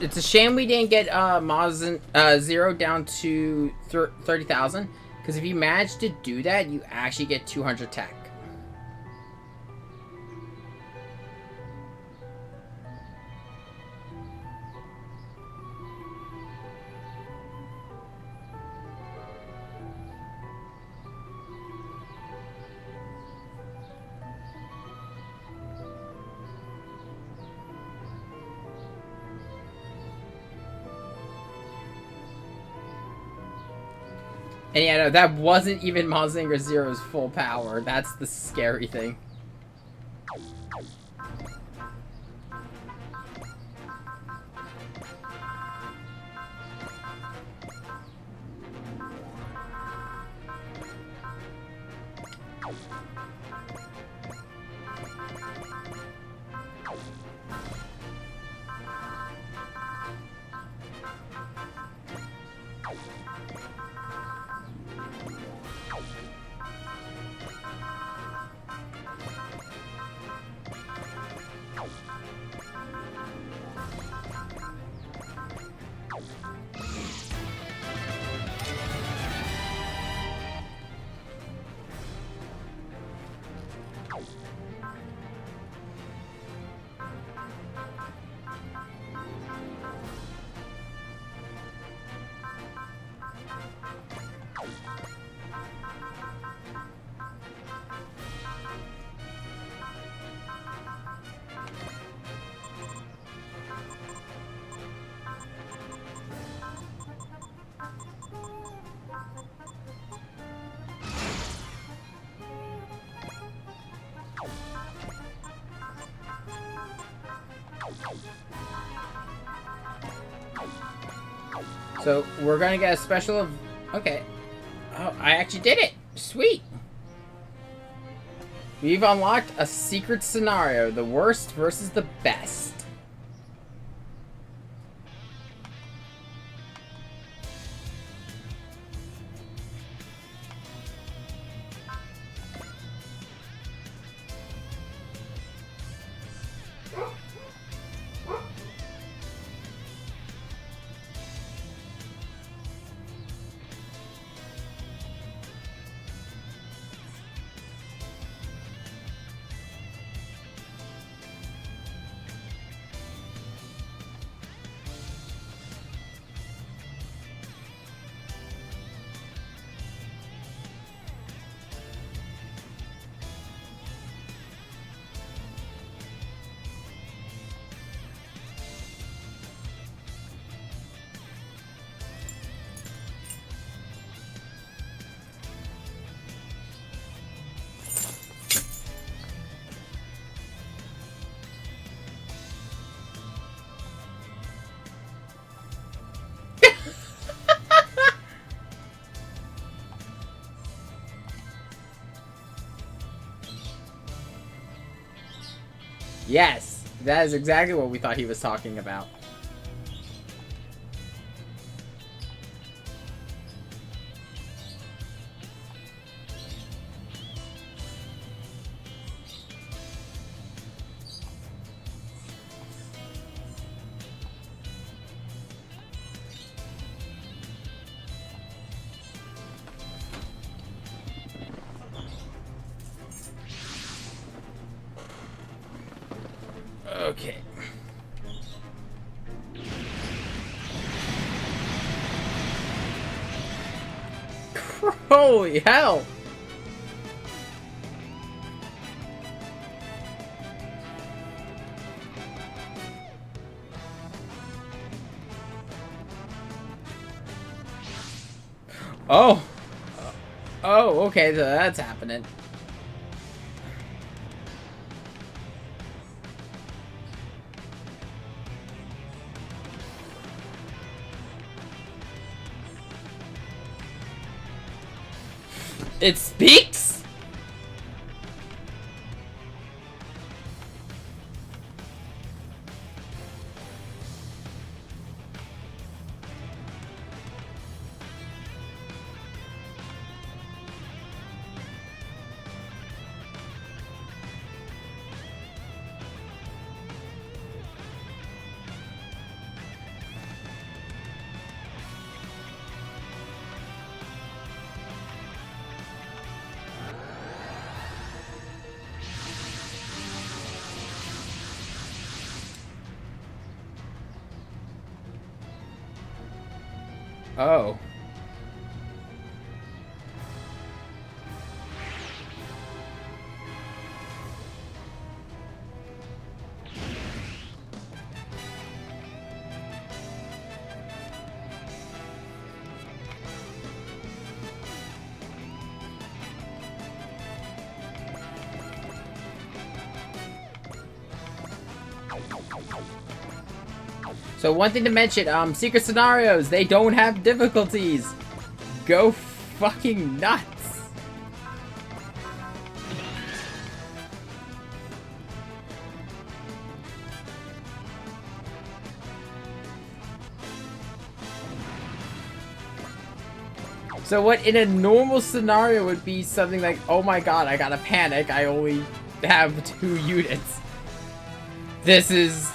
It's a shame we didn't get Zero down to 30,000. Because if you manage to do that, you actually get 200 tech. And yeah, no, that wasn't even Mazinger Zero's full power. That's the scary thing. So, we're gonna get a special... Okay. Oh, I actually did it! Sweet! We've unlocked a secret scenario. The worst versus the best. Yes, that is exactly what we thought he was talking about. Okay. Holy hell! Oh! Oh, okay, so that's happening. It speaks? Oh. So one thing to mention, secret scenarios, they don't have difficulties. Go fucking nuts. So what in a normal scenario would be something like, oh my god, I gotta panic, I only have 2 units. This is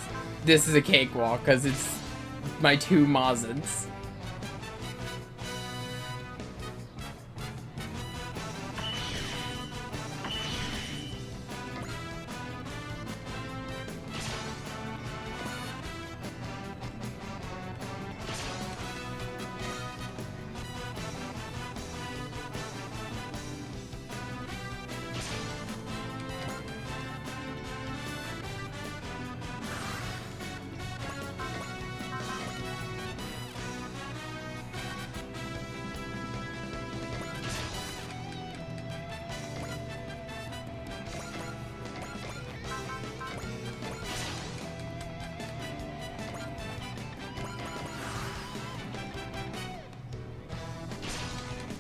a cakewalk, because it's my 2 Mazins.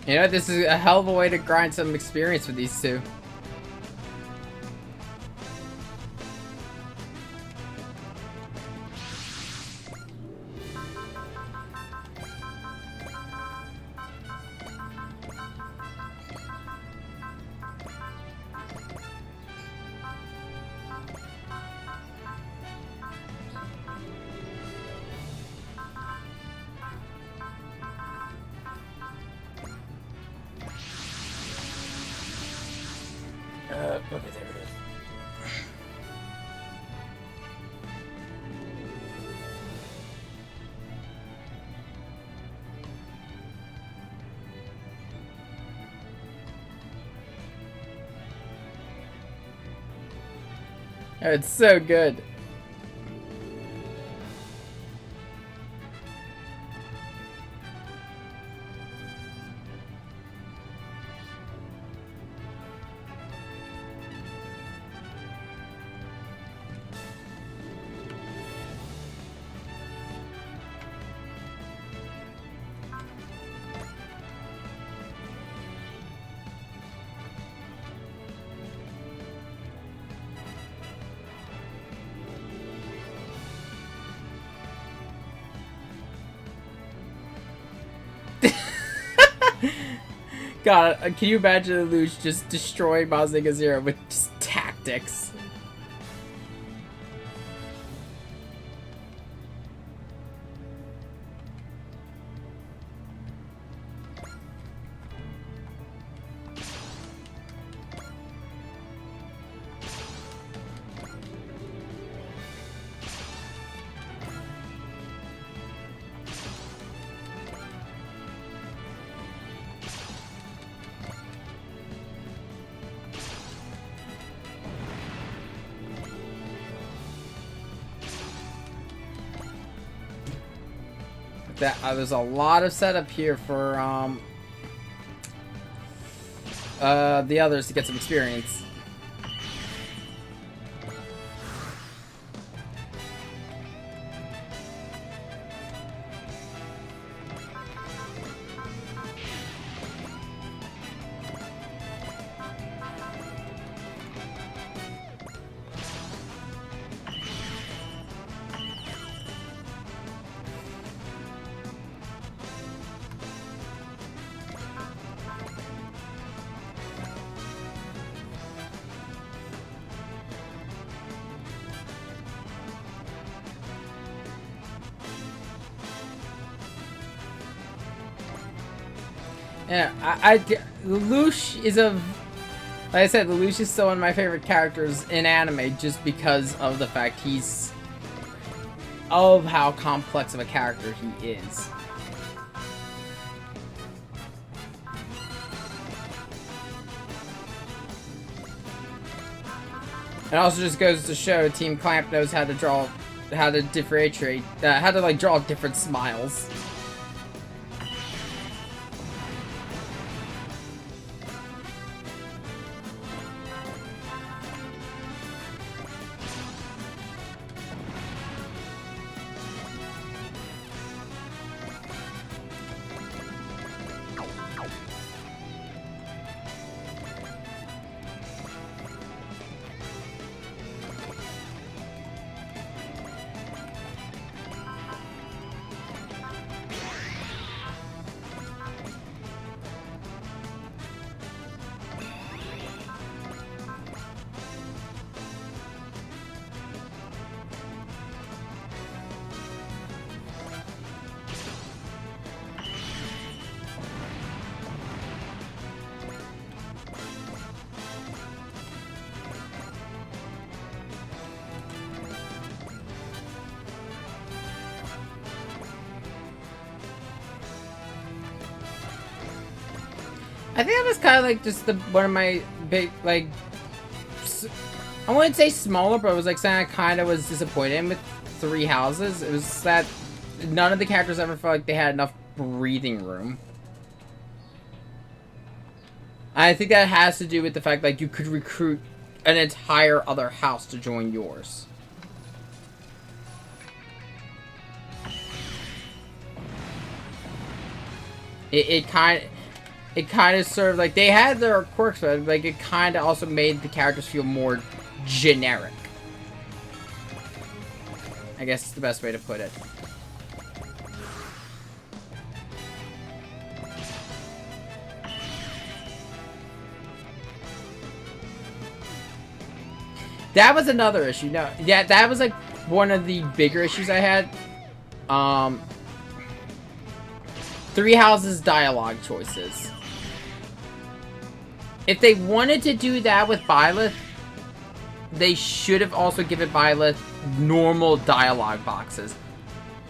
You know, this is a hell of a way to grind some experience with these 2. Okay, there it is. Oh, it's so good. God, can you imagine Lelouch just destroying Mazinger Zero with just tactics? There's a lot of setup here for the others to get some experience. Yeah, Lelouch is like I said, Lelouch is still one of my favorite characters in anime just because of the fact of how complex of a character he is. It also just goes to show Team Clamp knows how to draw, how to differentiate, how to like draw different smiles. I think that was kind of like just one of my big, like, I wouldn't say smaller, but it was like something I kind of was disappointed in with Three Houses. It was that none of the characters ever felt like they had enough breathing room. I think that has to do with the fact like you could recruit an entire other house to join yours. It kind of served, like, they had their quirks, but, like, it kind of also made the characters feel more generic. I guess it's the best way to put it. That was another issue. No, yeah, that was, like, one of the bigger issues I had. Three Houses dialogue choices. If they wanted to do that with Byleth, they should have also given Byleth normal dialogue boxes.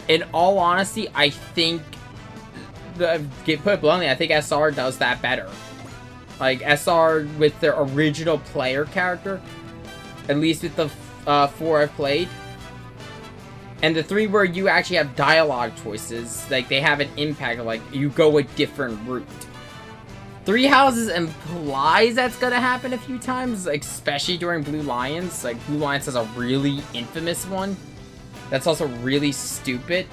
In all honesty, I think, put it bluntly, I think SR does that better. Like, SR with their original player character, at least with the 4 I've played, and the 3 where you actually have dialogue choices, like, they have an impact, like, you go a different route. Three Houses implies that's gonna happen a few times, like, especially during Blue Lions. Like, Blue Lions has a really infamous one that's also really stupid,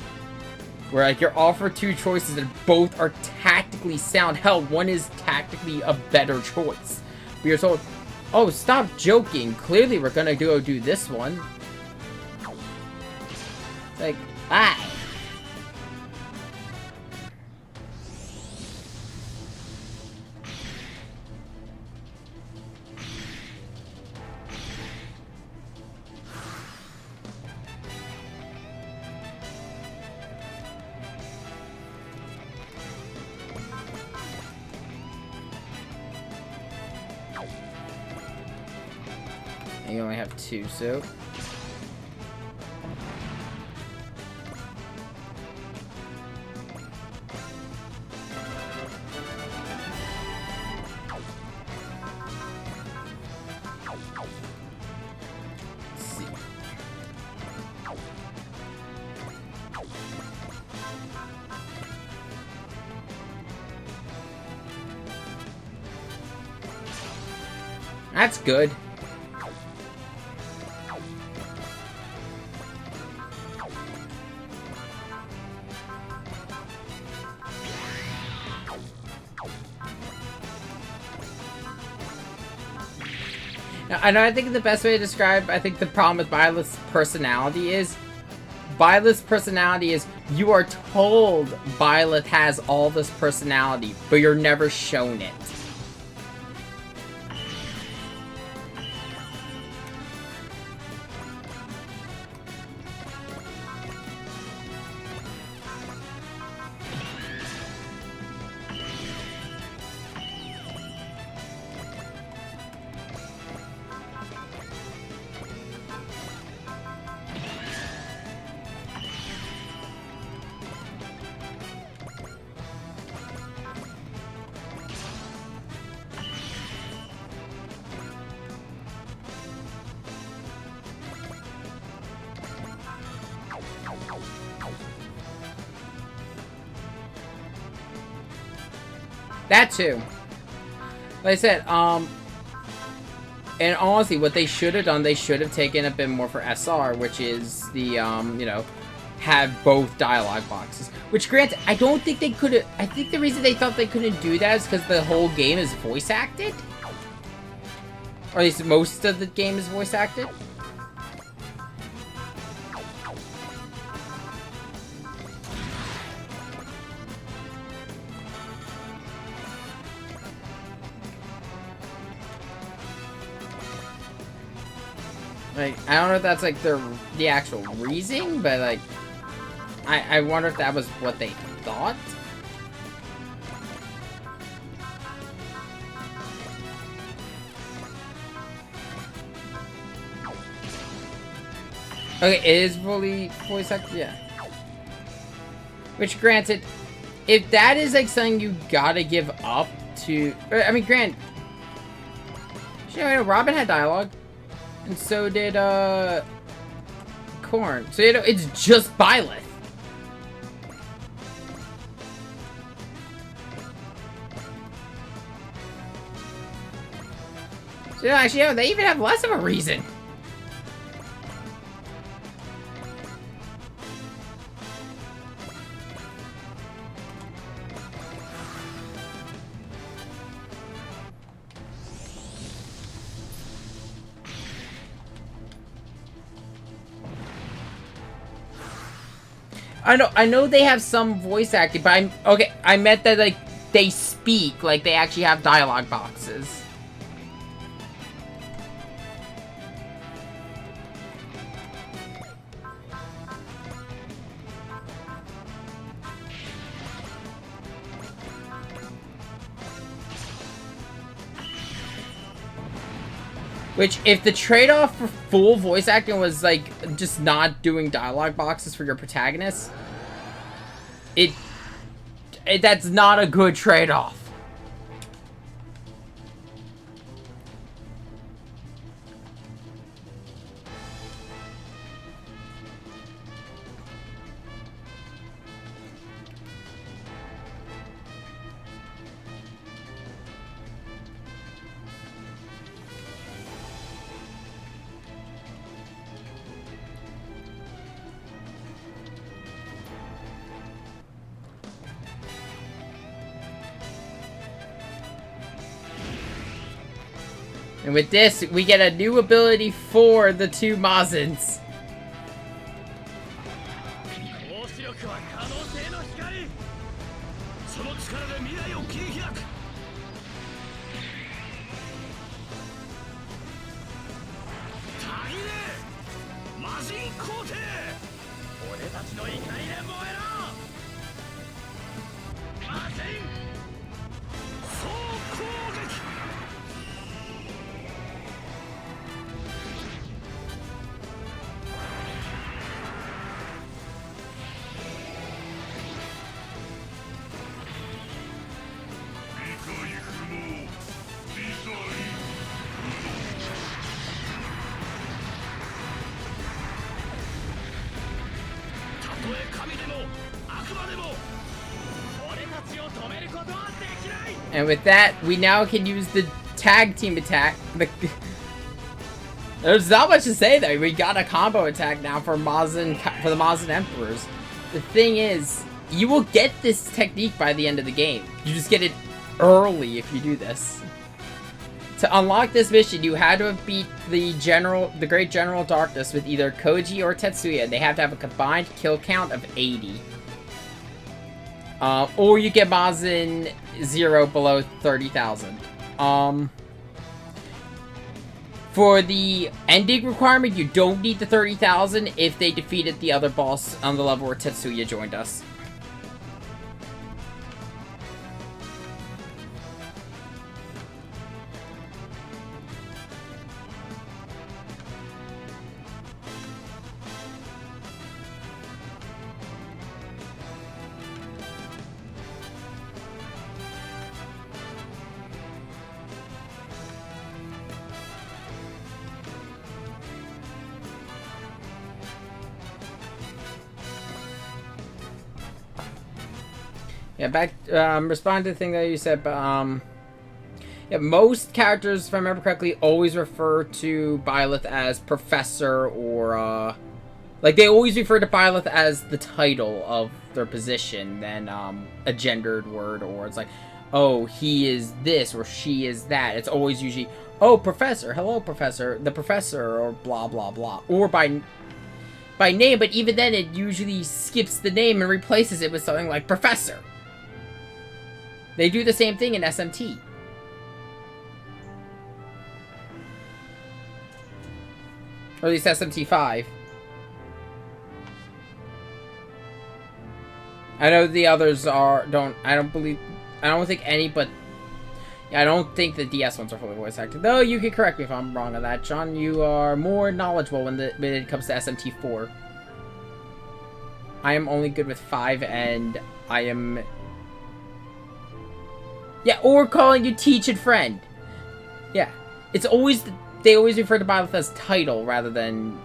where, like, you're offered 2 choices and both are tactically sound. Hell, one is tactically a better choice. But you're told, oh, stop joking, clearly we're gonna go do this one. It's like, ah. You only have 2, so... Let's see. That's good. I know, I think the best way to describe, I think the problem with Byleth's personality is, you are told Byleth has all this personality, but you're never shown it. That too. Like I said, and honestly, what they should have done, they should have taken a bit more for SR, which is the, you know, have both dialogue boxes. Which, granted, I don't think they could have... I think the reason they thought they couldn't do that is because the whole game is voice acted. Or at least most of the game is voice acted. Like, I don't know if that's, like, the actual reason, but, like, I wonder if that was what they thought. Okay, it is fully voice acted, yeah. Which, granted, if that is, like, something you gotta give up to... I mean, you know, Robin had dialogue. And so did, Korn. So, you know, it's just Byleth. So, you know, actually, you know, they even have less of a reason. I know they have some voice acting, but I meant that, like, they speak, like, they actually have dialogue boxes. Which, if the trade-off for full voice acting was, like, just not doing dialogue boxes for your protagonists, that's not a good trade-off. And with this, we get a new ability for the two Mazins. And with that, we now can use the tag team attack. There's not much to say though. We got a combo attack now for the Mazin Emperors. The thing is, you will get this technique by the end of the game. You just get it early if you do this. To unlock this mission, you had to have beat the Great General Darkness with either Koji or Tetsuya. They have to have a combined kill count of 80. Or you get Mazin 0 below 30,000. For the ending requirement, you don't need the 30,000 if they defeated the other boss on the level where Tetsuya joined us. Yeah, back, respond to the thing that you said, but, yeah, most characters, if I remember correctly, always refer to Byleth as Professor or, like, they always refer to Byleth as the title of their position than, a gendered word, or it's like, oh, he is this, or she is that. It's always usually, oh, Professor, hello, Professor, the Professor, or blah, blah, blah. Or by name, but even then, it usually skips the name and replaces it with something like Professor. They do the same thing in SMT. Or at least SMT5. I know the others are, I don't think any, but yeah, I don't think the DS ones are fully voice acted. Though you can correct me if I'm wrong on that, John. You are more knowledgeable when it comes to SMT4. I am only good with 5, and I am... Yeah, or calling you teach and friend. Yeah. It's always... They always refer to Byleth as title rather than...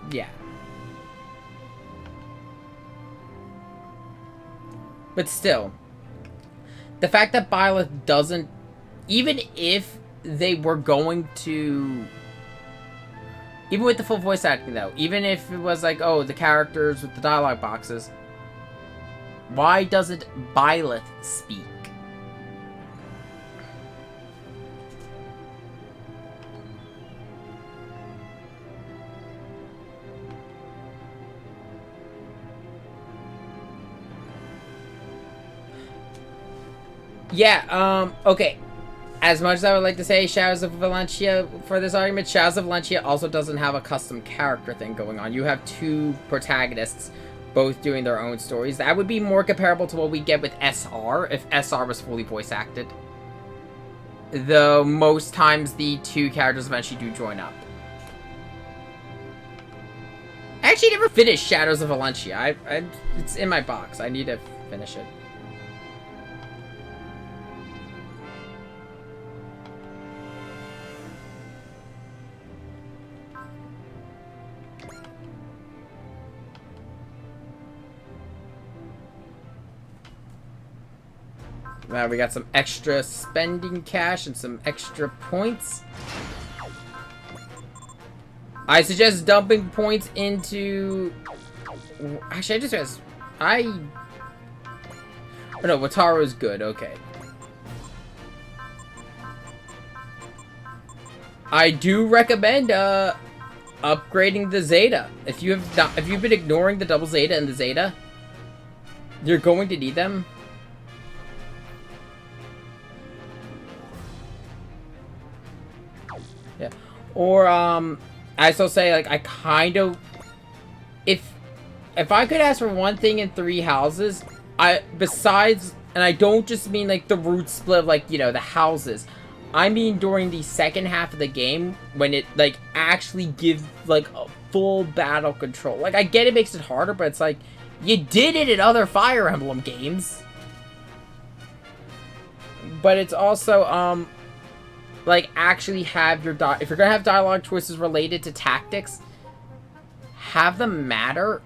Yeah. But still. The fact that Byleth doesn't... Even if they were going to... Even with the full voice acting, though. Even if it was like, oh, the characters with the dialogue boxes. Why doesn't Byleth speak? Yeah, okay. As much as I would like to say Shadows of Valentia for this argument, Shadows of Valentia also doesn't have a custom character thing going on. You have 2 protagonists, both doing their own stories. That would be more comparable to what we get with SR, if SR was fully voice acted. Though most times the 2 characters eventually do join up. I actually never finished Shadows of Valentia. It's in my box. I need to finish it. We got some extra spending cash and some extra points. I suggest dumping points into... Actually, I just realized... Oh no, Wataru is good. Okay. I do recommend upgrading the Zeta. If you've been ignoring the double Zeta and the Zeta, you're going to need them. Yeah. Or, I still say, like, I kind of... If I could ask for one thing in 3 houses, besides... And I don't just mean, like, the root split of, like, you know, the houses. I mean during the second half of the game, when it, like, actually gives, like, a full battle control. Like, I get it makes it harder, but it's like, you did it in other Fire Emblem games. But it's also, like, actually have your if you're gonna have dialogue choices related to tactics, have them matter.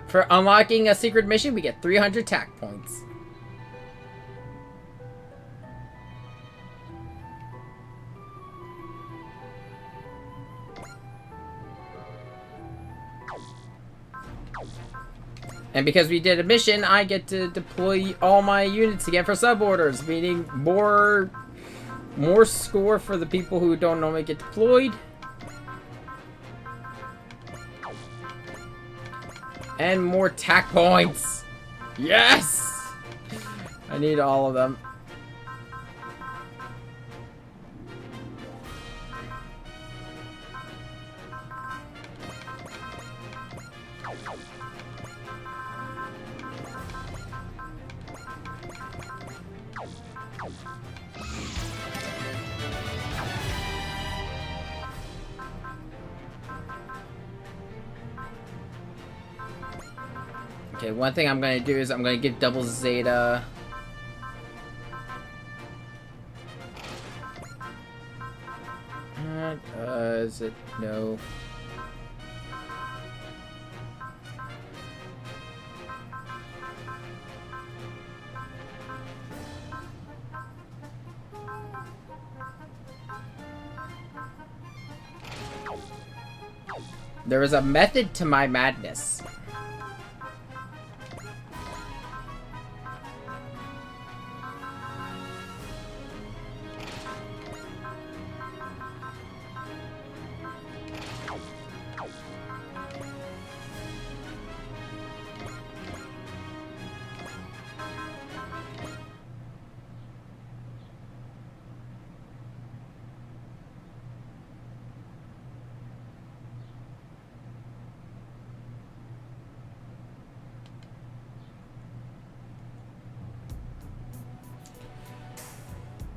For unlocking a secret mission, we get 300 tact points. And because we did a mission, I get to deploy all my units again for suborders, meaning more score for the people who don't normally get deployed. And more tack points. Yes! I need all of them. Okay, one thing I'm going to do is I'm going to give double Zeta. not? Is it? No. There is a method to my madness.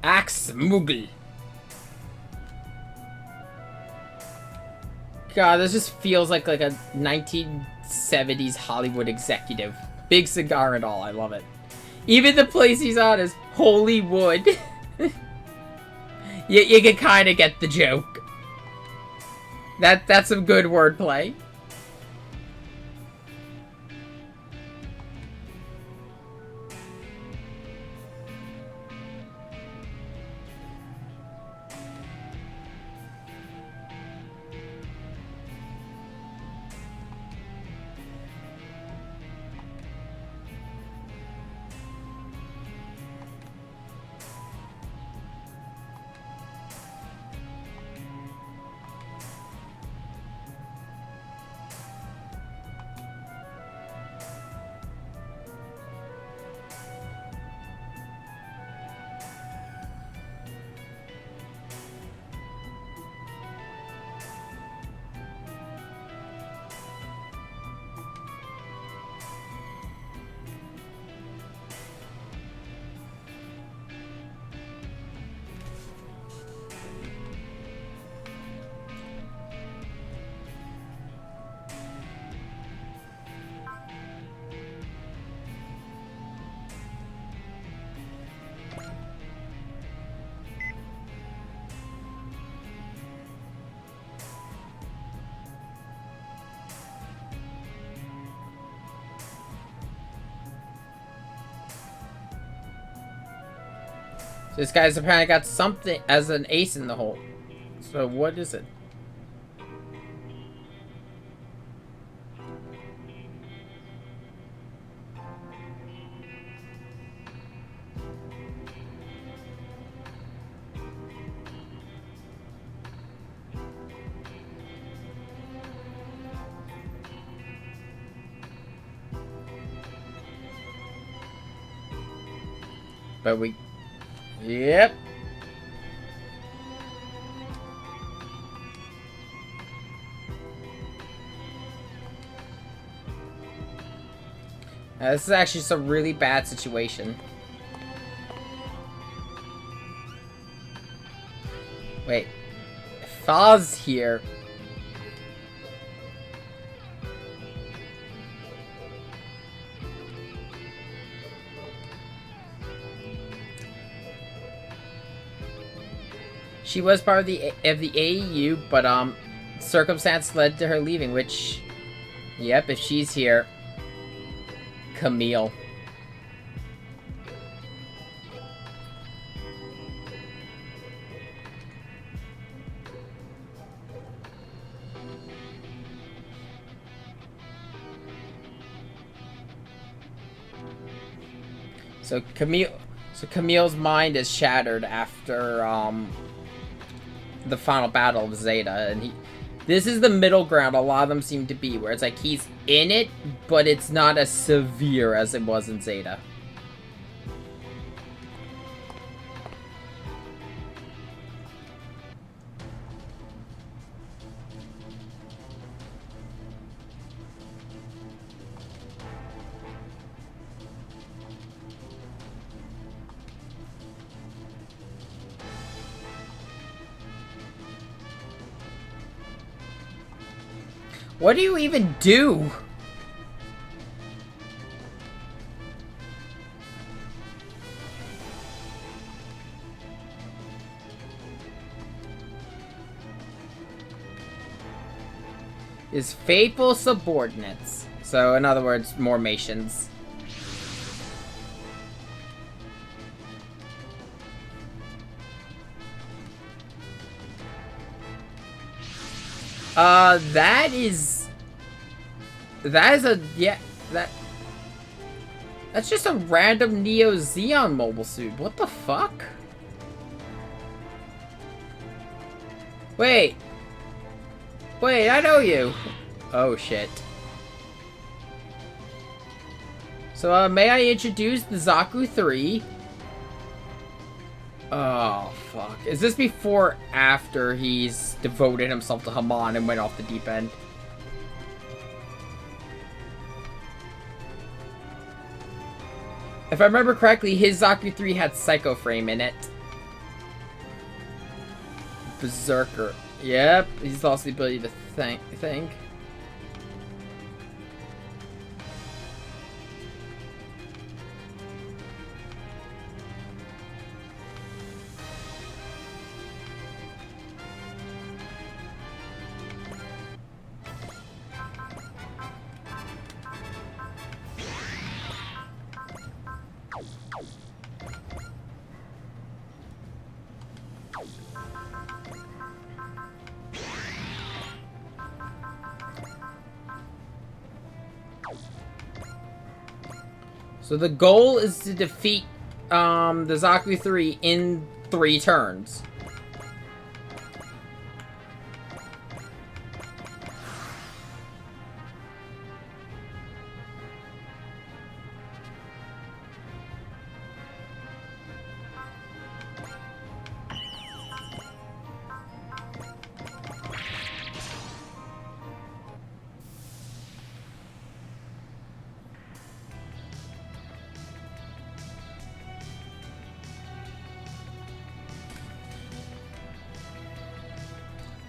Axe Moogle. God, this just feels like a 1970s Hollywood executive. Big cigar and all, I love it. Even the place he's on is Holy Wood. you can kind of get the joke. That's some good wordplay. This guy's apparently got something as an ace in the hole. So what is it? But we... Yep. This is actually some really bad situation. Wait. Faw's here. She was part of the AEU, but circumstance led to her leaving, which, yep, if she's here, Camille. So Camille's mind is shattered after the final battle of Zeta, and this is the middle ground a lot of them seem to be, where it's like he's in it, but it's not as severe as it was in Zeta. What do you even do? is faithful subordinates. So, in other words, more Mations. That is a, yeah, that's just a random Neo Zeon mobile suit. What the fuck? Wait, I know you. Oh, shit. So, may I introduce the Zaku 3? Oh, fuck. Is this before or after he's devoted himself to Haman and went off the deep end? If I remember correctly, his Zaku 3 had Psycho Frame in it. Berserker. Yep, he's lost the ability to think. So the goal is to defeat the Zaku 3 in 3 turns.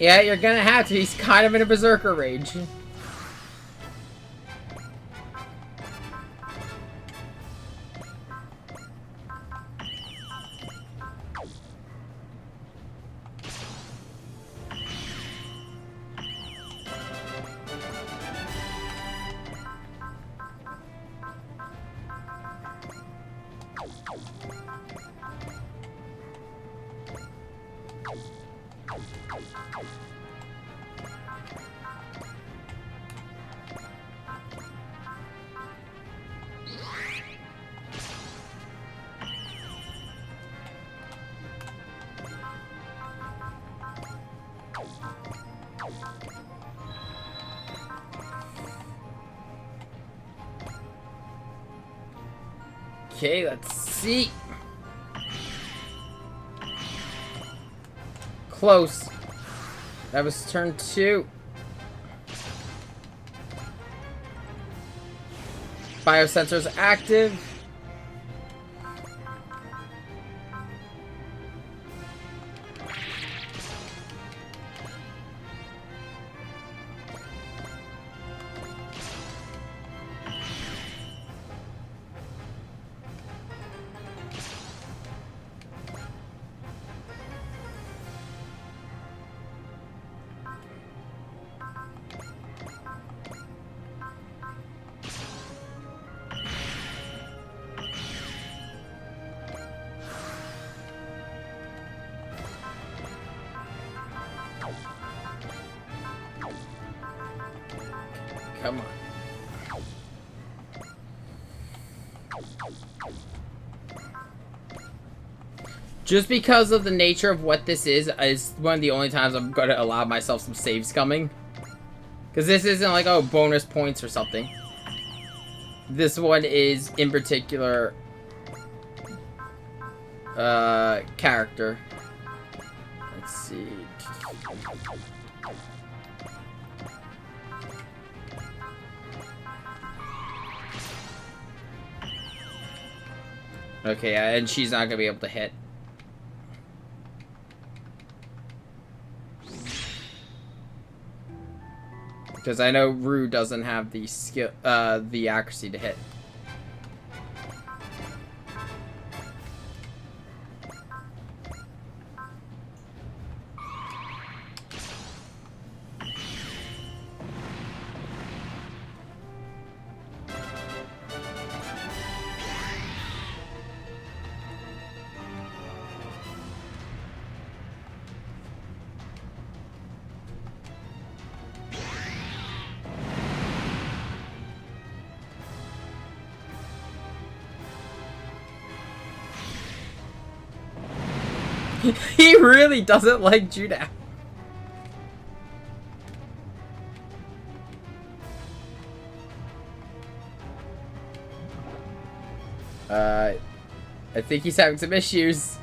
Yeah, you're gonna have to. He's kind of in a Berserker rage. Okay, let's see. Close. That was turn 2. Biosensors active. Come on. Just because of the nature of what this is one of the only times I'm going to allow myself some saves coming. Because this isn't like, oh, bonus points or something. This one is, in particular, character. Let's see. Okay, and she's not gonna be able to hit. Because I know Rue doesn't have the skill, the accuracy to hit. He really doesn't like Judah. I think he's having some issues.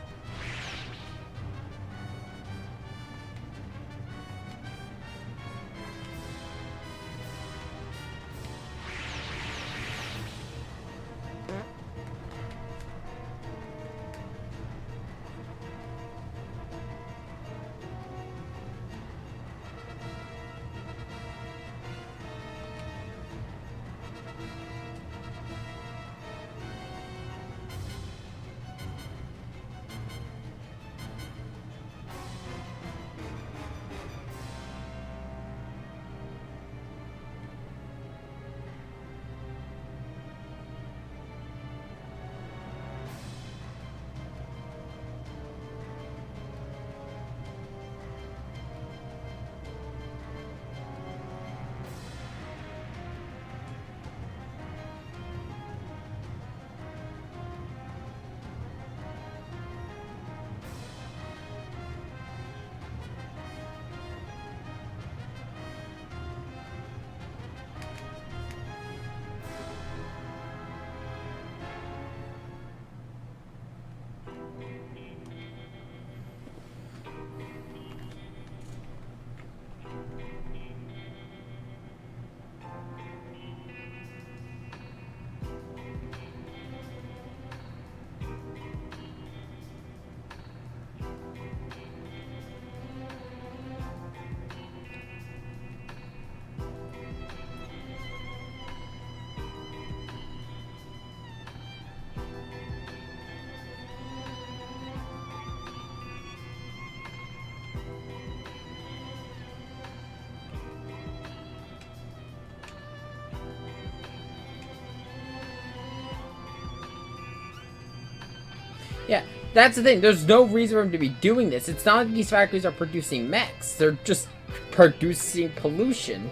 Yeah, that's the thing. There's no reason for him to be doing this. It's not like these factories are producing mechs. They're just producing pollution.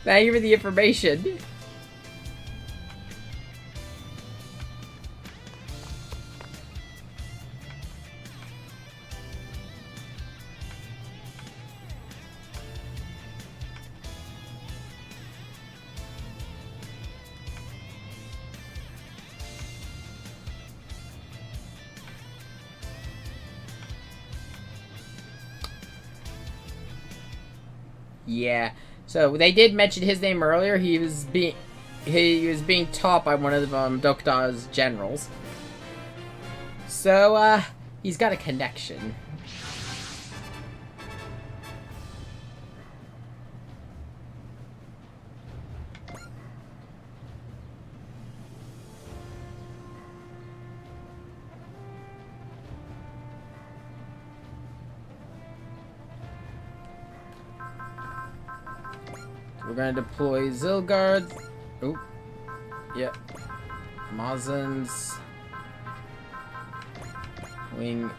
Thank you for the information. Yeah. So they did mention his name earlier. He was being taught by one of Dokda's generals. So he's got a connection. We're gonna deploy Zilgard. Oh, yeah. Mazans. Wing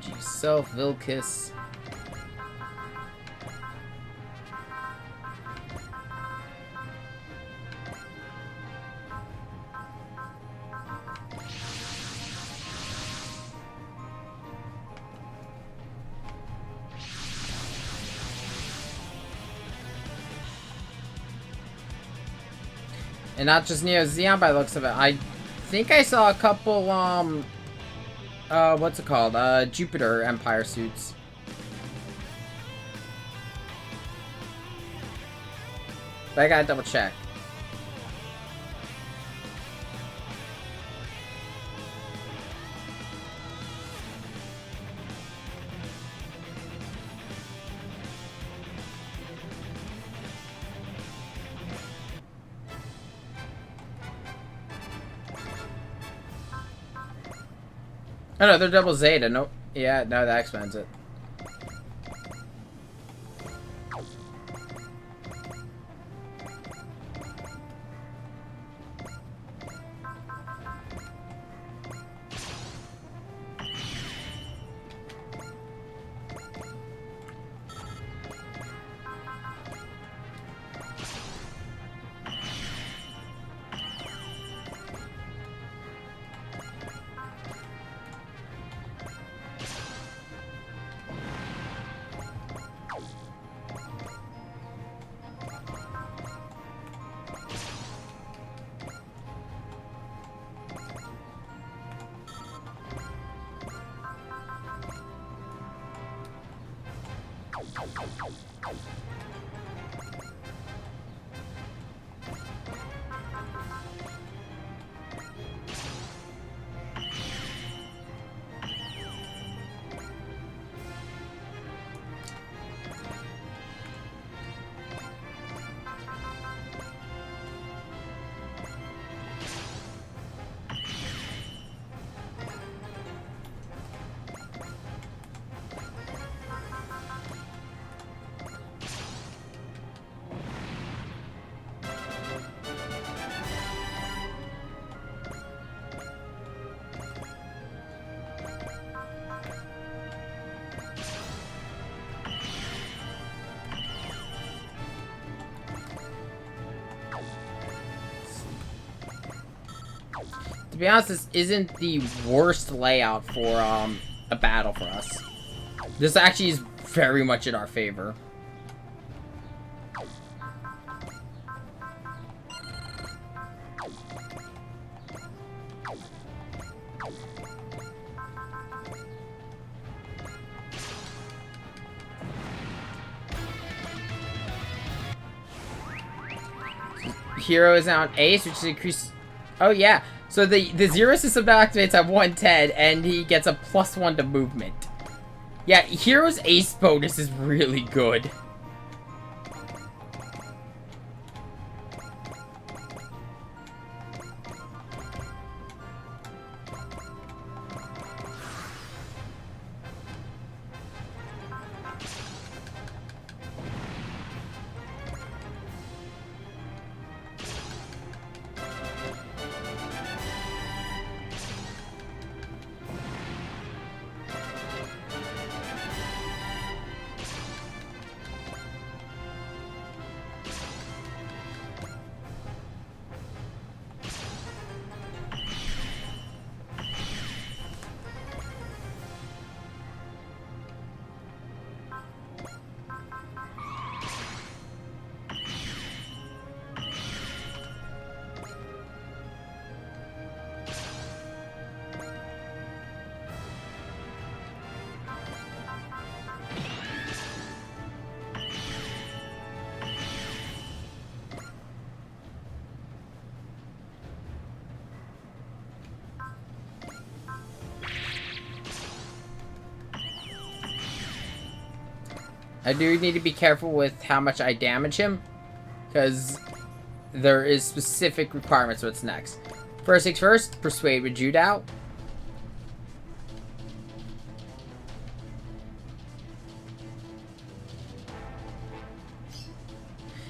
G Self, Vilkis. And not just Neo Zeon by the looks of it. I think I saw a couple, what's it called? Jupiter Empire suits. But I gotta double check. Oh no, they're double Zeta. No, yeah, no, that explains it. To be honest, this isn't the worst layout for a battle for us. This actually is very much in our favor. Hero is now an ace, which is increased. Oh yeah. So the zero system now activates at 110, and he gets a +1 to movement. Yeah, Hero's ace bonus is really good. I do need to be careful with how much I damage him, because there is specific requirements what's next. First things first, Persuade with Judao.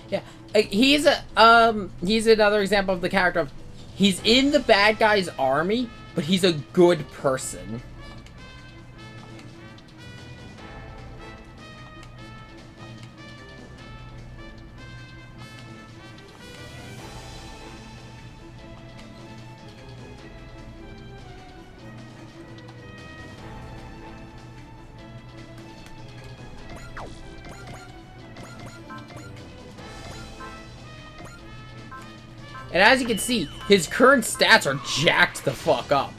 Yeah, he's another example of the character of, he's in the bad guy's army, but he's a good person. And as you can see, his current stats are jacked the fuck up.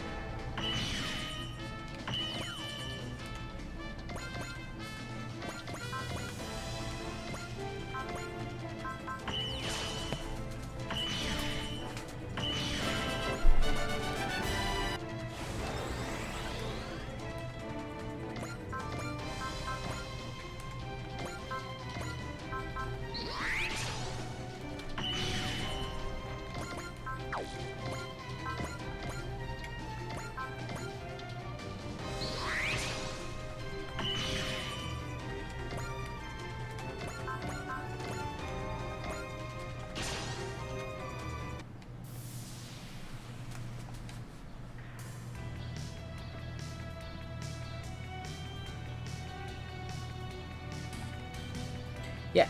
Yeah.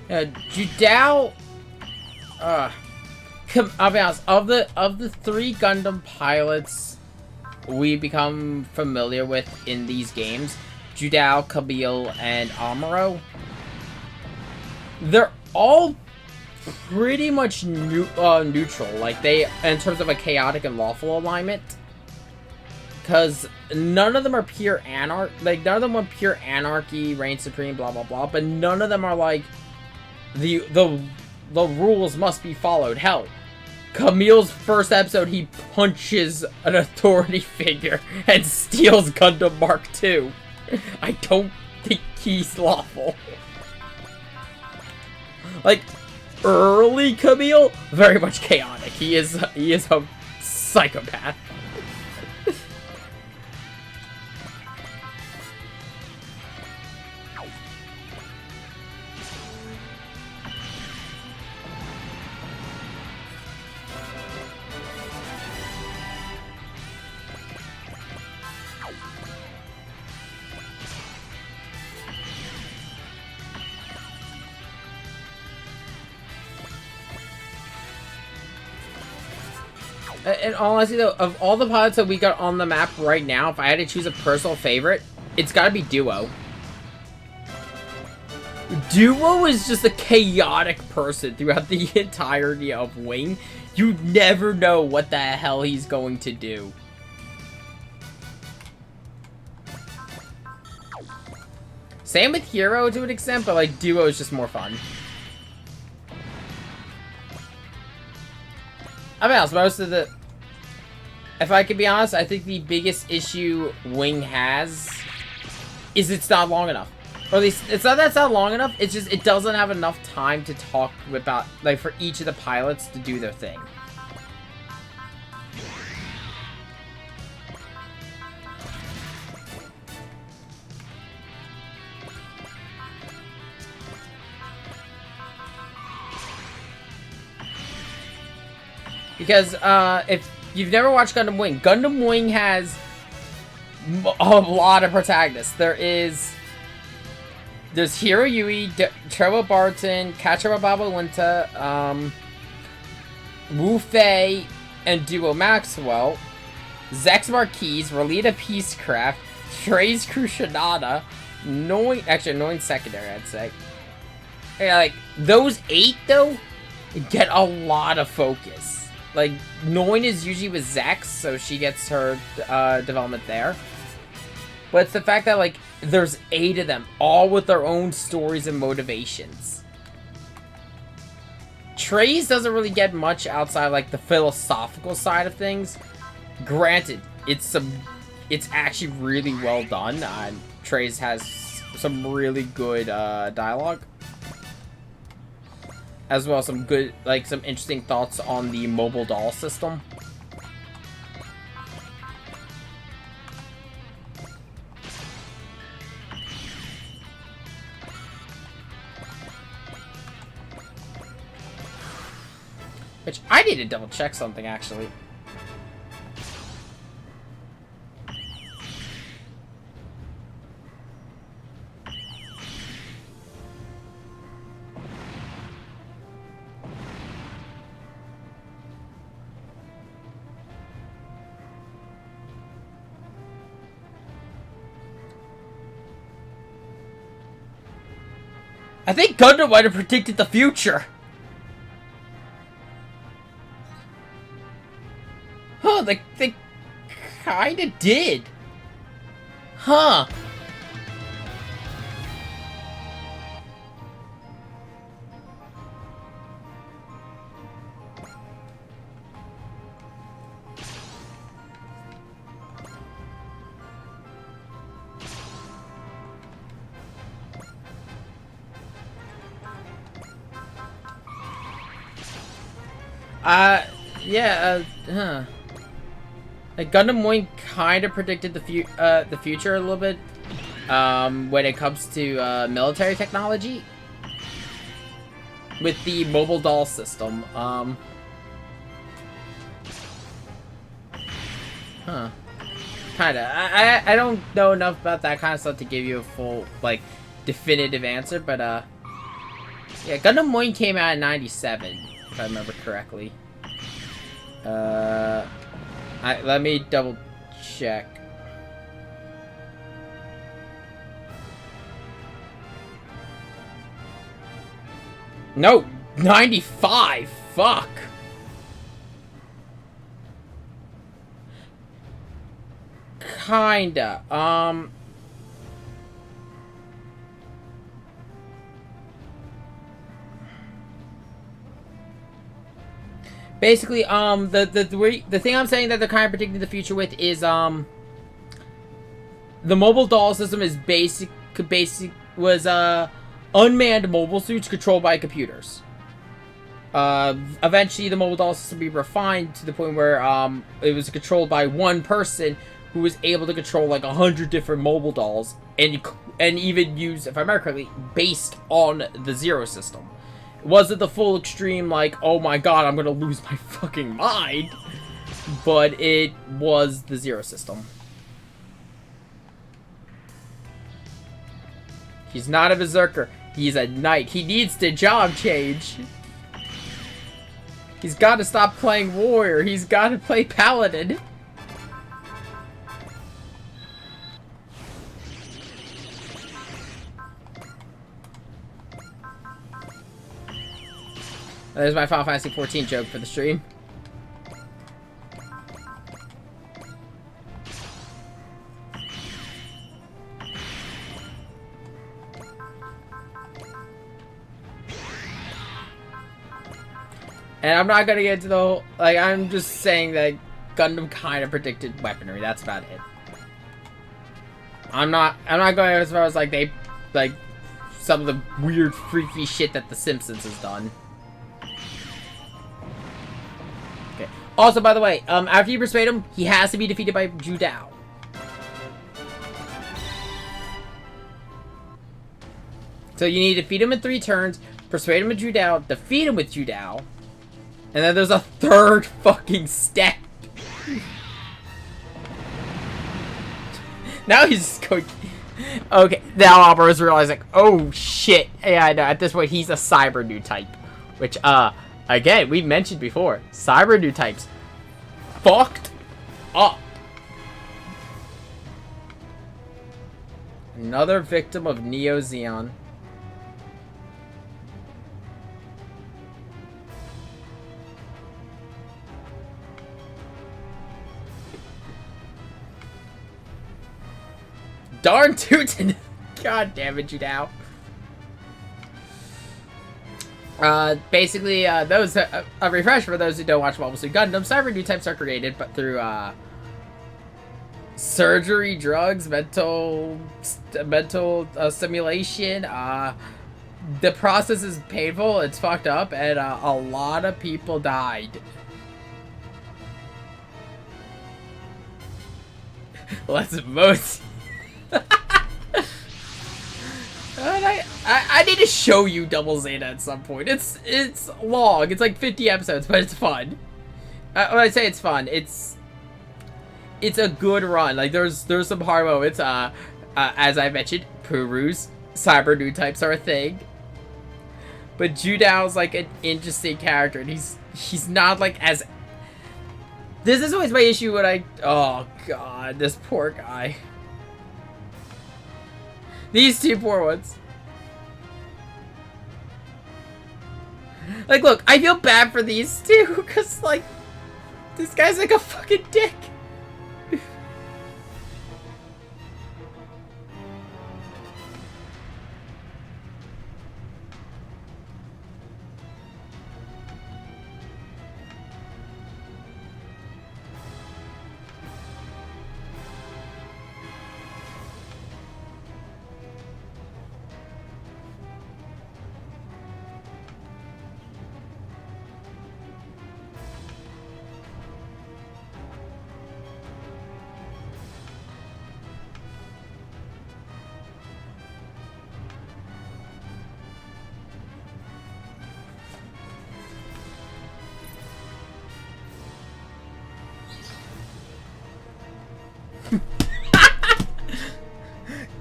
Judao, I'll be honest, of the 3 Gundam pilots we become familiar with in these games, Judao, Camille, and Amuro, they're all pretty much neutral, like they, in terms of a chaotic and lawful alignment. Because none of them are pure none of them are pure anarchy, reign supreme, blah blah blah. But none of them are like the rules must be followed. Hell, Camille's first episode, he punches an authority figure and steals Gundam Mark II. I don't think he's lawful. Like early Camille, very much chaotic. He is a psychopath. And honestly though, of all the pilots that we got on the map right now, if I had to choose a personal favorite, it's gotta be Duo. Duo is just a chaotic person throughout the entirety of Wing. You never know what the hell he's going to do. Same with Hero to an extent, but like Duo is just more fun. I mean, most of the... If I can be honest, I think the biggest issue Wing has is it's not long enough. Or at least, it's not that it's not long enough, it's just it doesn't have enough time to talk about, like, for each of the pilots to do their thing. Because, if you've never watched Gundam Wing has a lot of protagonists. There's Hiro Yui, Trevor Barton, Kachira Babalunta, Wu Fei, and Duo Maxwell, Zex Marquise, Relita Peacecraft, Trey's Crucianata, annoying secondary, I'd say. Yeah, like, those 8, though, get a lot of focus. Like, Noin is usually with Zex, so she gets her development there. But it's the fact that, like, there's 8 of them, all with their own stories and motivations. Trey's doesn't really get much outside, like, the philosophical side of things. Granted, it's actually really well done. Trey's has some really good dialogue. As well as some good, like, some interesting thoughts on the mobile doll system. Which, I need to double check something, actually. I think Gundam might have predicted the future. know, they kinda did. Huh. Yeah, huh. Like, Gundam Wing kind of predicted the future a little bit, when it comes to, military technology. With the mobile doll system, huh. Kinda. I don't know enough about that kind of stuff to give you a full, like, definitive answer, but, yeah, Gundam Wing came out in 97, if I remember correctly. Let me double check. No, 95. Fuck. Kinda. Basically, the thing I'm saying that they're kind of predicting the future with is, the mobile doll system is unmanned mobile suits controlled by computers. Eventually the mobile doll system will be refined to the point where, it was controlled by one person who was able to control like 100 different mobile dolls and even use, if I remember correctly, based on the Zero system. It wasn't the full extreme, like, oh my god, I'm gonna lose my fucking mind. But it was the Zero system. He's not a Berserker. He's a knight. He needs to job change. He's got to stop playing warrior. He's got to play paladin. There's my Final Fantasy 14 joke for the stream. And I'm not gonna get into the whole, like, I'm just saying that Gundam kind of predicted weaponry. That's about it. I'm not going as far as, like, some of the weird, freaky shit that The Simpsons has done. Okay. Also, by the way, after you persuade him, he has to be defeated by Judao. So you need to defeat him in 3 turns, persuade him with Judao, defeat him with Judao, and then there's a 3rd fucking step. Now he's just going... Okay, now Albert is realizing, oh shit. Yeah, I know, at this point he's a cyber new type. Which, again, we mentioned before, cyber new types fucked up. Another victim of Neo Zeon. Darn tootin'! God damn it, you now. Basically, those a refresh for those who don't watch Mobile Suit Gundam. Cyber new types are created, but through surgery, drugs, mental stimulation. The process is painful. It's fucked up, and a lot of people died. Well, that's most. I need to show you Double Zeta at some point. It's long. It's like 50 episodes, but it's fun. When I say it's fun, it's a good run. Like there's some hard moments. As I mentioned, Puru's cyber new types are a thing. But Judao's like an interesting character, and he's not like as. This is always my issue when I. Oh god, this poor guy. These 2 poor ones. Like, look, I feel bad for these 2, because, like, This guy's like a fucking dick.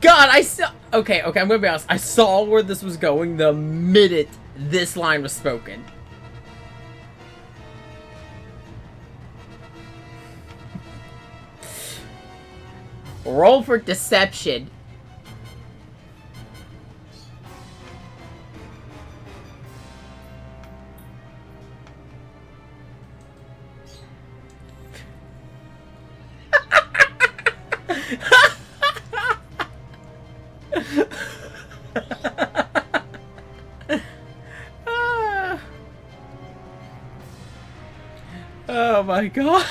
God, I saw. Okay, I'm gonna be honest. I saw where this was going the minute this line was spoken. Roll for deception. Oh my god.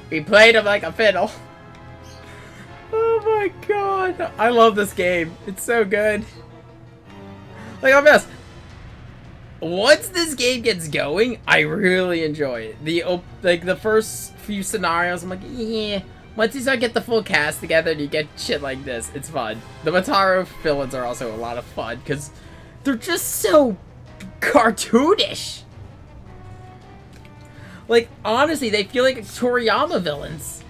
We played him like a fiddle. Oh my god. I love this game. It's so good. Like, I'll be honest. Once this game gets going, I really enjoy it. The first few scenarios, I'm like, yeah. Once you start get the full cast together and you get shit like this, it's fun. The Mataro villains are also a lot of fun because they're just so cartoonish. Like, honestly, they feel like Toriyama villains.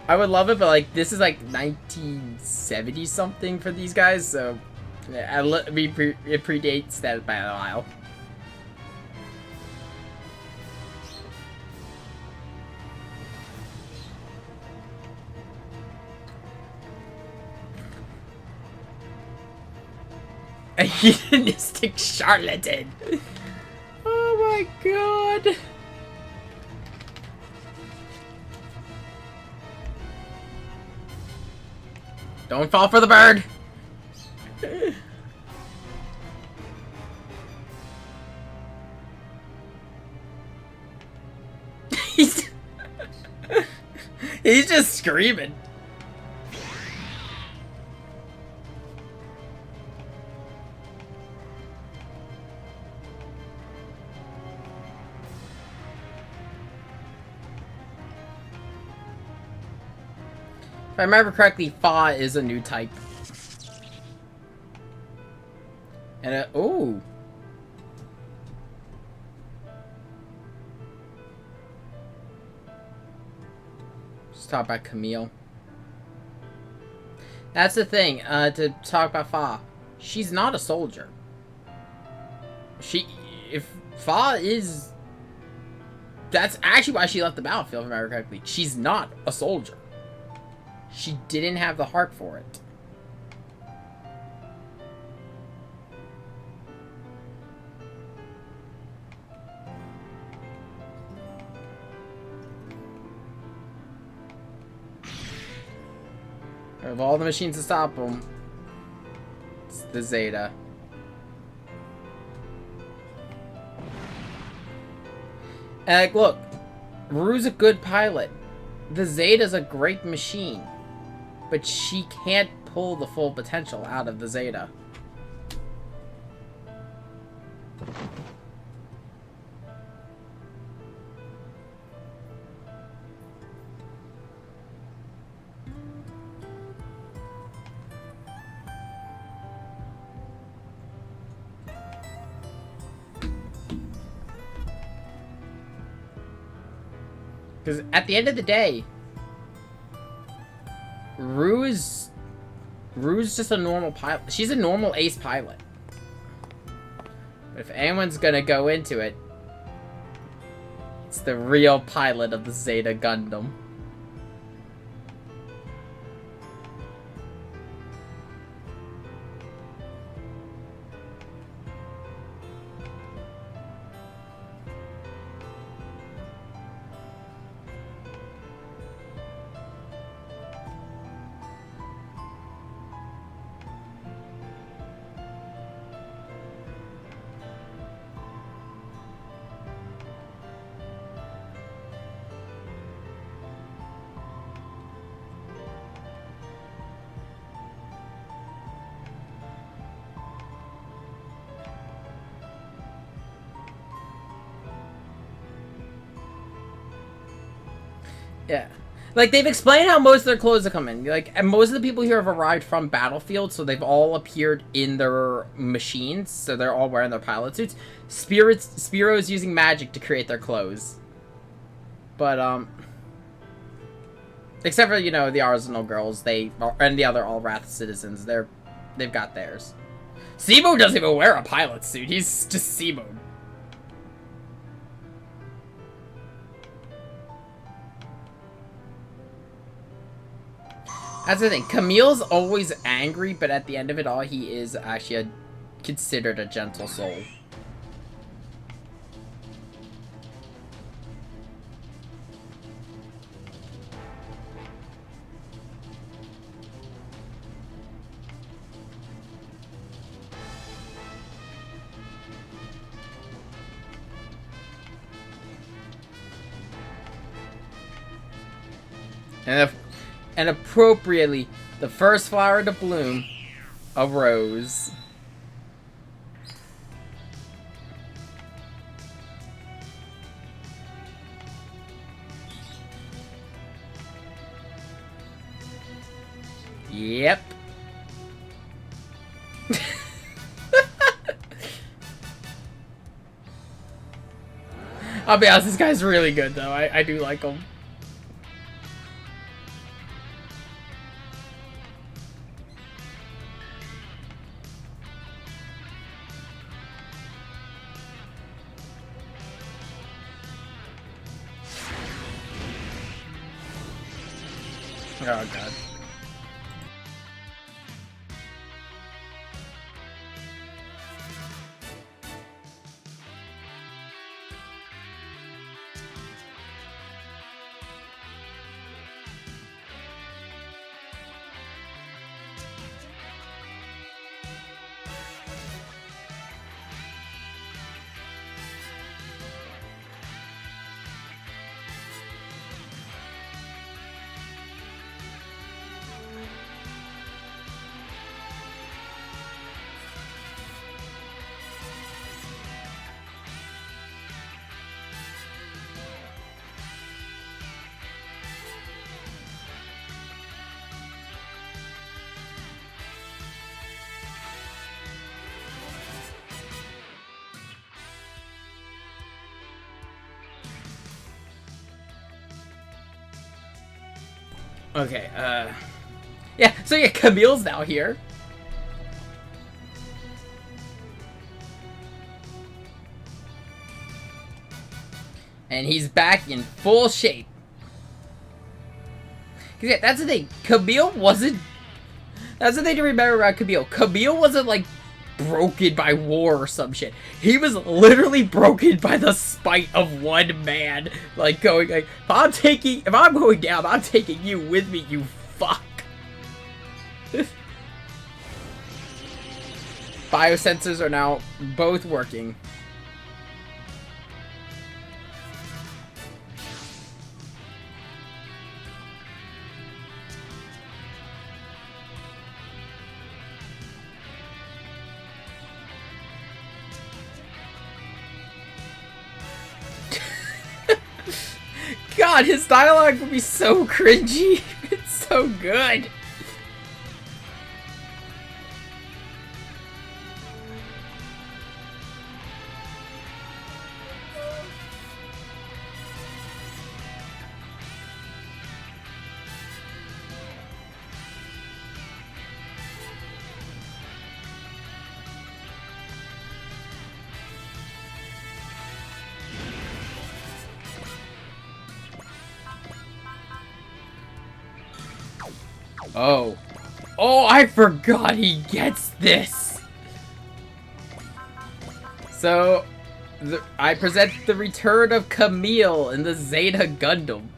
I would love it, but like, this is like 1970 something for these guys, so yeah, it predates that by a while. A hedonistic charlatan. Oh my god. Don't fall for the bird. He's just screaming. If I remember correctly, Fa is a new type. And oh. Let's talk about Camille. That's the thing, to talk about Fa. She's not a soldier. If Fa is... That's actually why she left the battlefield, if I remember correctly. She's not a soldier. She didn't have the heart for it. Of all the machines to stop him, it's the Zeta. And like, look, Rue's a good pilot. The Zeta's a great machine. But she can't pull the full potential out of the Zeta. Because at the end of the day, Rue's just a normal pilot. She's a normal ace pilot. But if anyone's gonna go into it, It's the real pilot of the Zeta Gundam. Yeah. Like, they've explained how most of their clothes have come in. Like, and most of the people here have arrived from Battlefield, so they've all appeared in their machines, so they're all wearing their pilot suits. Spiro's using magic to create their clothes. But, except for, you know, the Arsenal girls, and the other All-Wrath citizens, they've got theirs. Sebo doesn't even wear a pilot suit, he's just Sebo. That's the thing. Camille's always angry, but at the end of it all, he is actually considered a gentle soul. And appropriately, the first flower to bloom, a rose. Yep. I'll be honest, this guy's really good though. I do like him. Oh god. Okay, yeah, so yeah, Camille's now here. And he's back in full shape. 'Cause yeah, that's the thing, Camille wasn't... That's the thing to remember about Camille. Camille wasn't, like, broken by war or some shit. He was literally broken by the spite of one man. Like, going, like, if I'm going down, I'm taking you with me, you fuck. Biosensors are now both working. God, his dialogue would be so cringy. It's so good. Oh. Oh, I forgot he gets this! So, I present the return of Camille in the Zeta Gundam.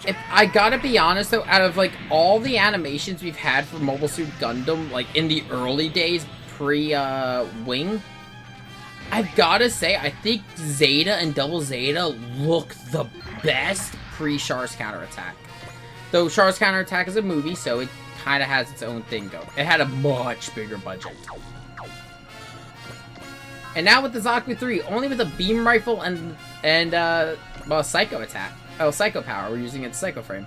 If I gotta be honest though, out of like all the animations we've had for Mobile Suit Gundam, like in the early days, pre-Wing, I've gotta say, I think Zeta and Double Zeta look the best pre-Char's counterattack. Though Char's counterattack is a movie, so it kind of has its own thing going. It had a much bigger budget. And now with the Zaku 3, only with a beam rifle and well, Psycho attack. Oh, Psycho Power. We're using its Psycho Frame.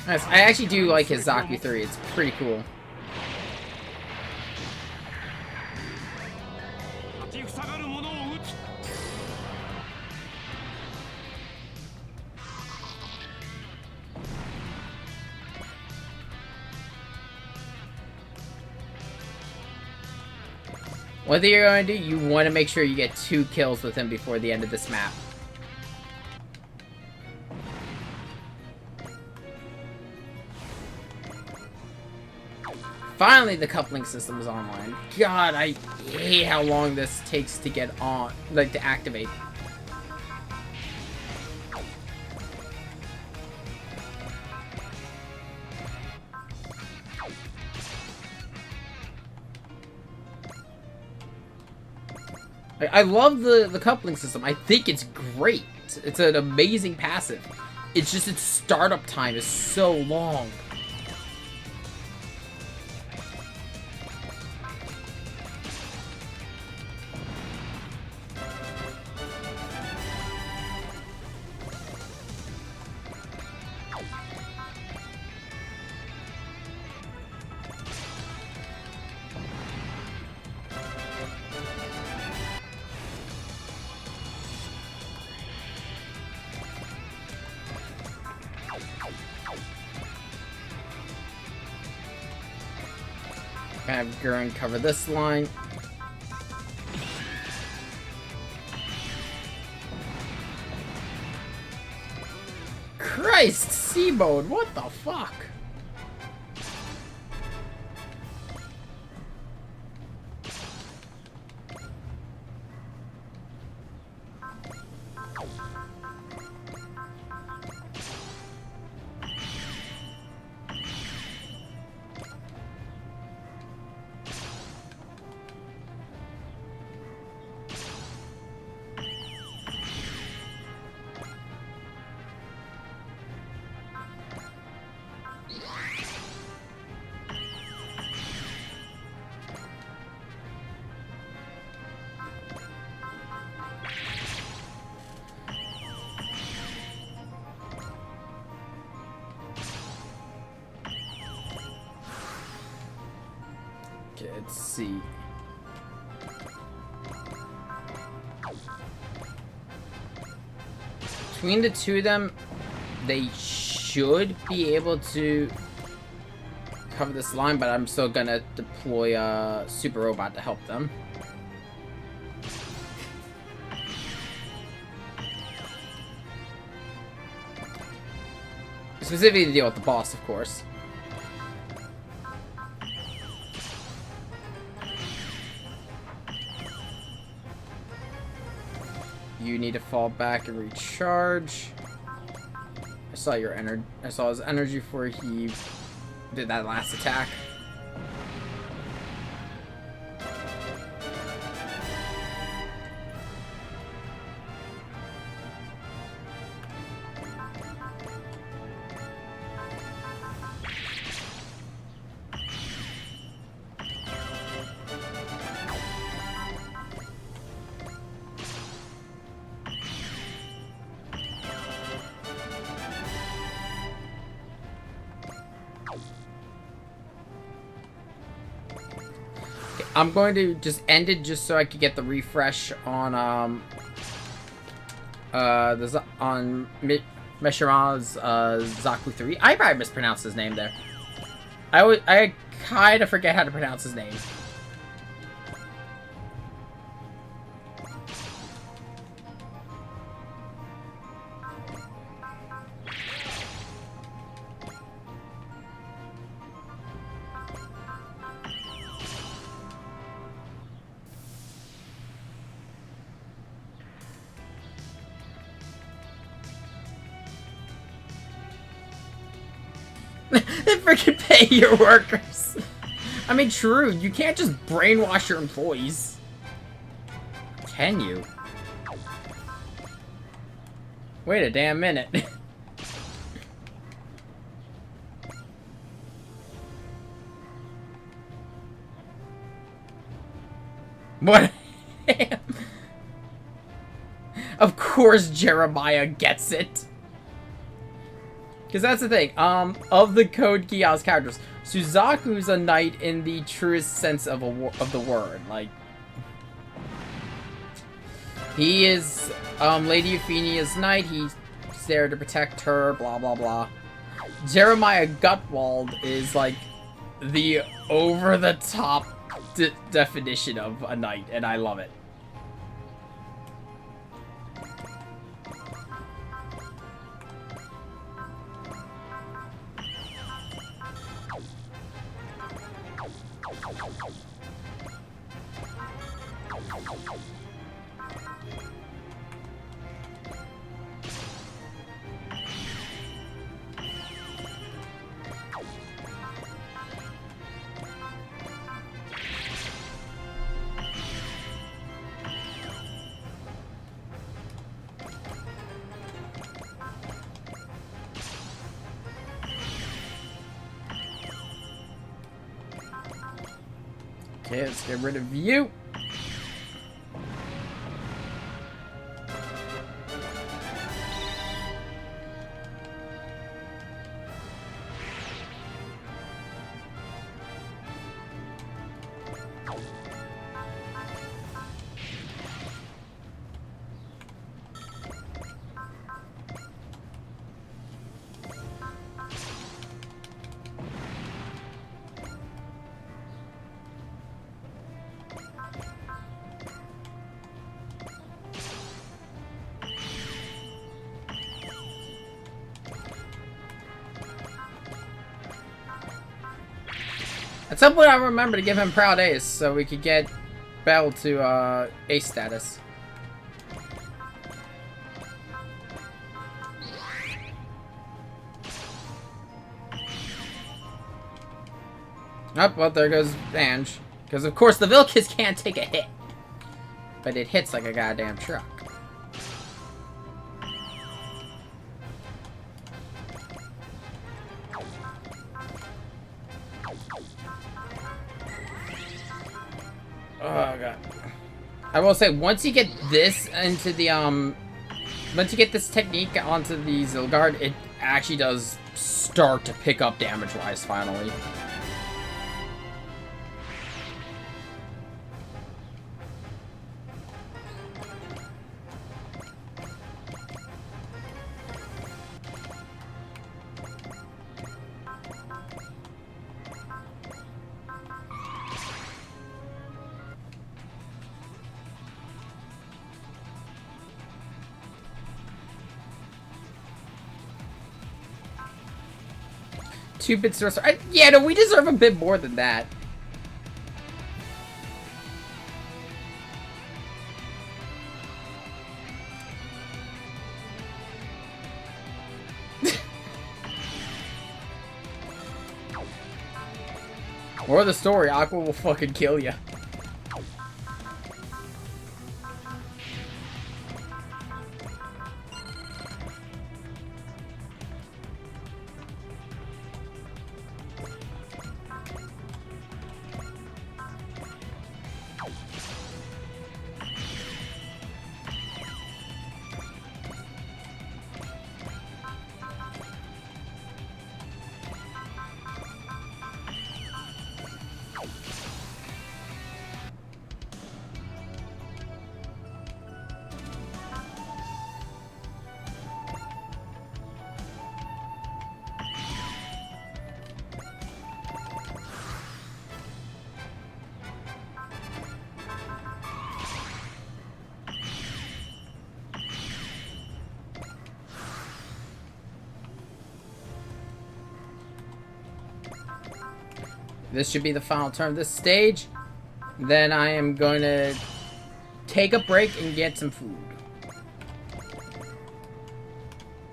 Nice. I actually do like his Zaku 3. It's pretty cool. What you're going to do, you want to make sure you get 2 kills with him before the end of this map. Finally, the coupling system is online. God, I hate how long this takes to get on, like, to activate. I love the coupling system. I think it's great. It's an amazing passive. It's just its startup time is so long. Have Gurren cover this line. Christ, C mode, what the fuck? Okay, let's see. Between the two of them, they should be able to cover this line, but I'm still gonna deploy a Super Robot to help them. Specifically to deal with the boss, of course. You need to fall back and recharge. I saw your energy. I saw his energy before he did that last attack. I'm going to just end it just so I could get the refresh on Meshiran's Zaku 3. I probably mispronounced his name there. I kind of forget how to pronounce his name. They freaking pay your workers. I mean, true, you can't just brainwash your employees. Can you? Wait a damn minute. What? Of course Jeremiah gets it. Because that's the thing, of the Code Geass characters, Suzaku's a knight in the truest sense of the word. Like, he is, Lady Euphemia's knight, he's there to protect her, blah blah blah. Jeremiah Gutwald is, like, the over-the-top definition of a knight, and I love it. Okay, let's get rid of you. At some point, I'll remember to give him Proud Ace so we could get Bell to Ace status. Oh, well, there goes Ange. Because, of course, the Vilkis can't take a hit. But it hits like a goddamn truck. Oh god. I will say, once you get this into the once you get this technique onto the Zilgard, it actually does start to pick up damage wise finally. Two-bit sorcerer. Yeah, no, we deserve a bit more than that. Or the story, Aqua will fucking kill you. This should be the final turn of this stage. Then I am going to take a break and get some food.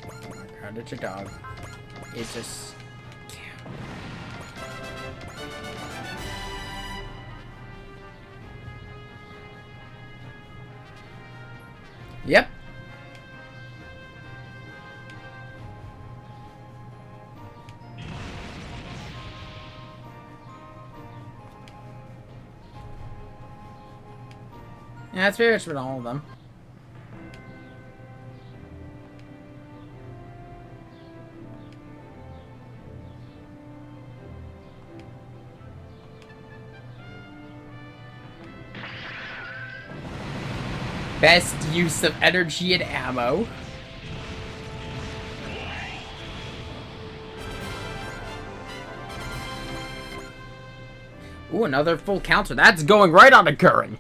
Oh my god, it's a dog. It's just... Yep. Yeah, that's very much with all of them. Best use of energy and ammo. Ooh, another full counter. That's going right on occurring.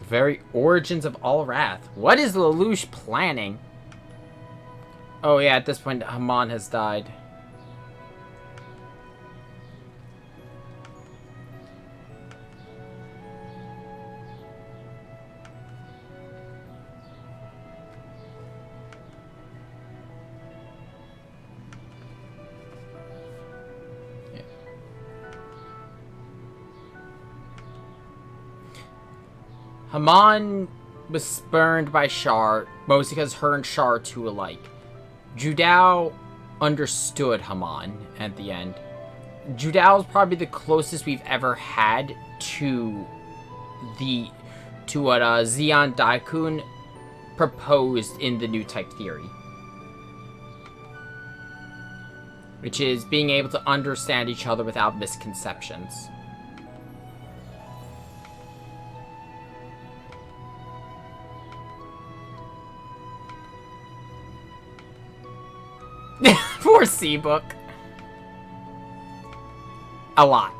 Very origins of all wrath. What is Lelouch planning? Oh yeah, at this point, Haman has died. Haman was spurned by Shar, mostly because her and Shar are too alike. Judao understood Haman at the end. Judao is probably the closest we've ever had to what Zeon Daikun proposed in the new type theory. Which is being able to understand each other without misconceptions. Poor Seabook. A lot.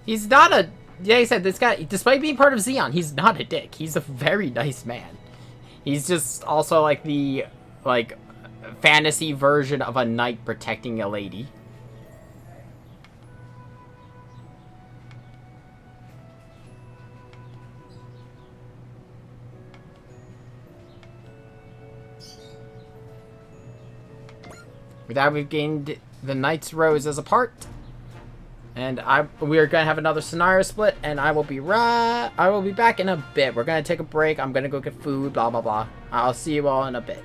He's not a... Yeah, he said, this guy, despite being part of Zeon, he's not a dick. He's a very nice man. He's just also, like, the, like, fantasy version of a knight protecting a lady. With that, we've gained the Knight's Rose as a part. And we are gonna have another scenario split, and I will be back in a bit. We're gonna take a break. I'm gonna go get food, blah blah blah. I'll see you all in a bit.